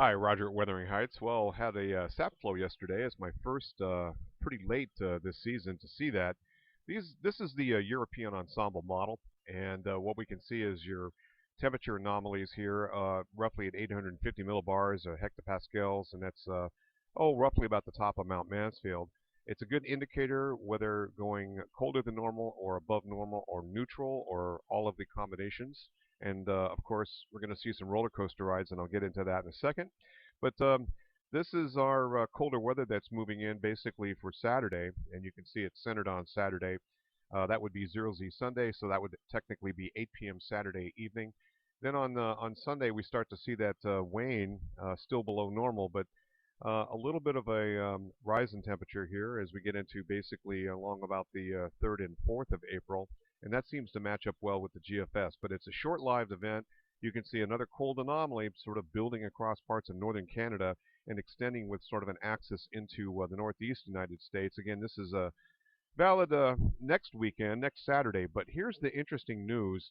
Hi, Roger at Wuthering Heights. Well, had a sap flow yesterday. It's my first pretty late this season to see that. This is the European ensemble model, and what we can see is your temperature anomalies here, roughly at 850 millibars or hectopascals, and that's roughly about the top of Mount Mansfield. It's a good indicator whether going colder than normal or above normal or neutral or all of the combinations. And of course, we're going to see some roller coaster rides, and I'll get into that in a second. But this is our colder weather that's moving in basically for Saturday, and you can see it's centered on Saturday. That would be 0Z Sunday, so that would technically be 8 p.m. Saturday evening. Then on Sunday, we start to see that wane still below normal, but a little bit of a rise in temperature here as we get into basically along about the 3rd and 4th of April, and that seems to match up well with the GFS. But it's a short-lived event. You can see another cold anomaly sort of building across parts of northern Canada and extending with sort of an axis into the northeast United States. Again, this is valid next weekend, next Saturday. But here's the interesting news.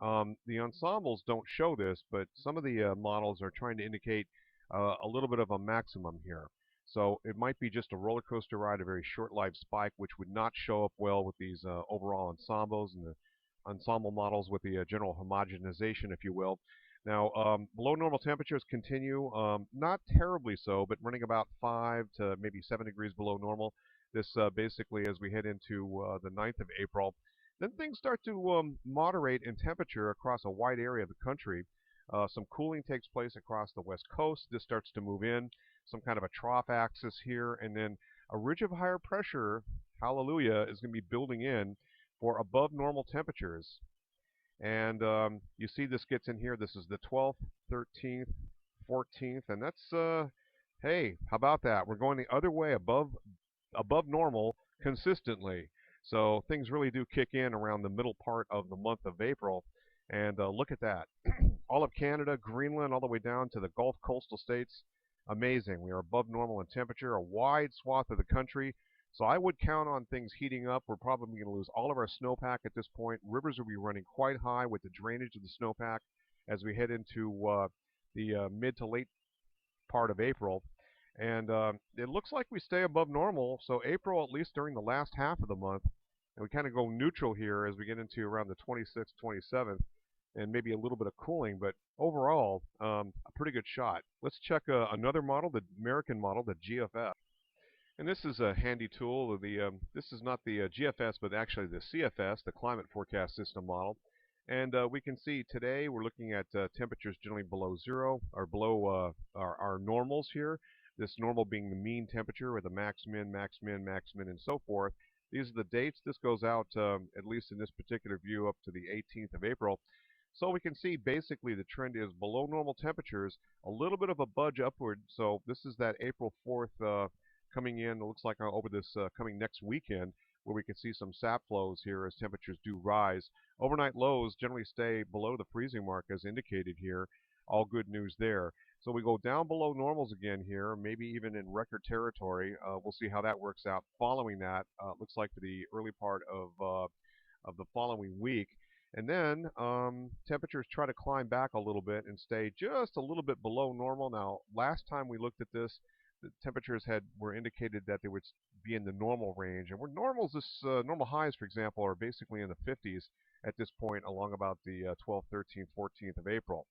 The ensembles don't show this, but some of the models are trying to indicate a little bit of a maximum here. So it might be just a roller coaster ride, a very short-lived spike, which would not show up well with these overall ensembles and the ensemble models with the general homogenization, if you will. Now, below normal temperatures continue, not terribly so, but running about 5 to maybe 7 degrees below normal. This basically as we head into the 9th of April. Then things start to moderate in temperature across a wide area of the country. Some cooling takes place across the west coast. This starts to move in, some kind of a trough axis here, and then a ridge of higher pressure, hallelujah, is going to be building in for above normal temperatures. And you see this gets in here. This is the 12th, 13th, 14th, and that's, hey, how about that? We're going the other way above normal consistently. So things really do kick in around the middle part of the month of April. And look at that. All of Canada, Greenland, all the way down to the Gulf coastal states. Amazing. We are above normal in temperature, a wide swath of the country. So I would count on things heating up. We're probably going to lose all of our snowpack at this point. Rivers will be running quite high with the drainage of the snowpack as we head into the mid to late part of April. And it looks like we stay above normal. So April, at least during the last half of the month, and we kind of go neutral here as we get into around the 26th, 27th, and maybe a little bit of cooling. But overall, a pretty good shot. Let's check another model, the American model, the GFF. And this is a handy tool. This is not the GFS, but actually the CFS, the Climate Forecast System model. And we can see today we're looking at temperatures generally below zero, or below our normals here. This normal being the mean temperature with the max min, max min, max min, and so forth. These are the dates. This goes out, at least in this particular view, up to the 18th of April. So we can see basically the trend is below normal temperatures, a little bit of a budge upward. So this is that April 4th coming in, it looks like over this coming next weekend, where we can see some sap flows here as temperatures do rise. Overnight lows generally stay below the freezing mark as indicated here. All good news there. So we go down below normals again here, maybe even in record territory. We'll see how that works out. Following that, looks like for the early part of the following week. And then temperatures try to climb back a little bit and stay just a little bit below normal. Now, last time we looked at this, the temperatures were indicated that they would be in the normal range. And where normal highs, for example, are basically in the 50s at this point along about the 12th, 13th, 14th of April.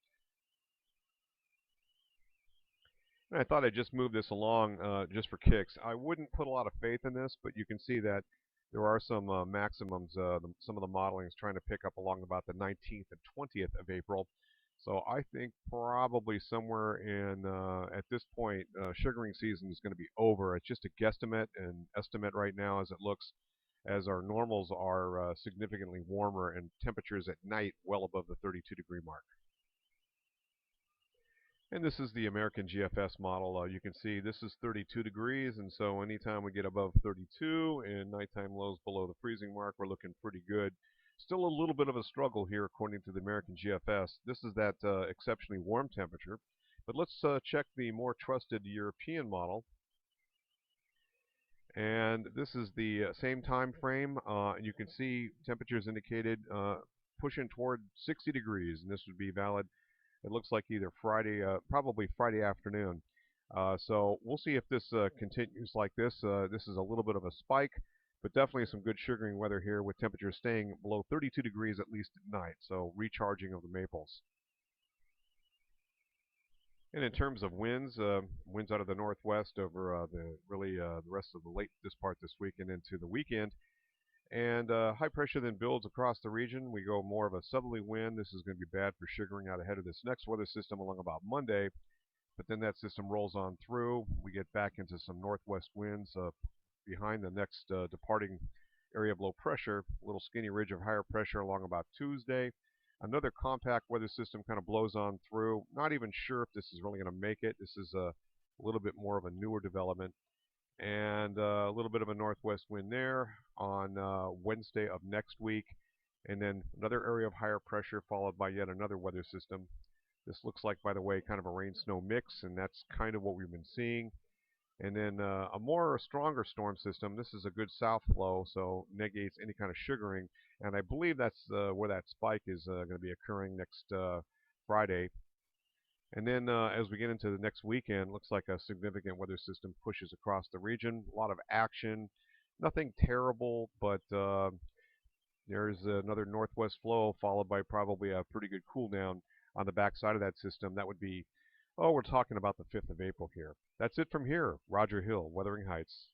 And I thought I'd just move this along just for kicks. I wouldn't put a lot of faith in this, but you can see that there are some maximums. Some of the modeling is trying to pick up along about the 19th and 20th of April. So I think probably somewhere in, at this point, sugaring season is going to be over. It's just a guesstimate and estimate right now as it looks, as our normals are significantly warmer and temperatures at night well above the 32-degree mark. And this is the American GFS model. You can see this is 32 degrees, and so anytime we get above 32 and nighttime lows below the freezing mark, we're looking pretty good. Still a little bit of a struggle here according to the American GFS. This is that exceptionally warm temperature. But let's check the more trusted European model. And this is the same time frame. And you can see temperatures indicated pushing toward 60 degrees, and this would be valid It looks like either Friday, probably Friday afternoon. So we'll see if this continues like this. This is a little bit of a spike, but definitely some good sugaring weather here with temperatures staying below 32 degrees at least at night. So recharging of the maples. And in terms of winds, winds out of the northwest over the rest of the late this part this week and into the weekend. And high pressure then builds across the region. We go more of a southerly wind. This is going to be bad for sugaring out ahead of this next weather system along about Monday. But then that system rolls on through. We get back into some northwest winds behind the next departing area of low pressure. A little skinny ridge of higher pressure along about Tuesday. Another compact weather system kind of blows on through. Not even sure if this is really going to make it. This is a little bit more of a newer development. And a little bit of a northwest wind there on Wednesday of next week. And then another area of higher pressure followed by yet another weather system. This looks like, by the way, kind of a rain-snow mix, and that's kind of what we've been seeing. And then a more stronger storm system. This is a good south flow, so negates any kind of sugaring. And I believe that's where that spike is going to be occurring next Friday. And then as we get into the next weekend, looks like a significant weather system pushes across the region. A lot of action. Nothing terrible, but there's another northwest flow followed by probably a pretty good cool down on the backside of that system. That would be, oh, we're talking about the 5th of April here. That's it from here. Roger Hill, Wuthering Heights.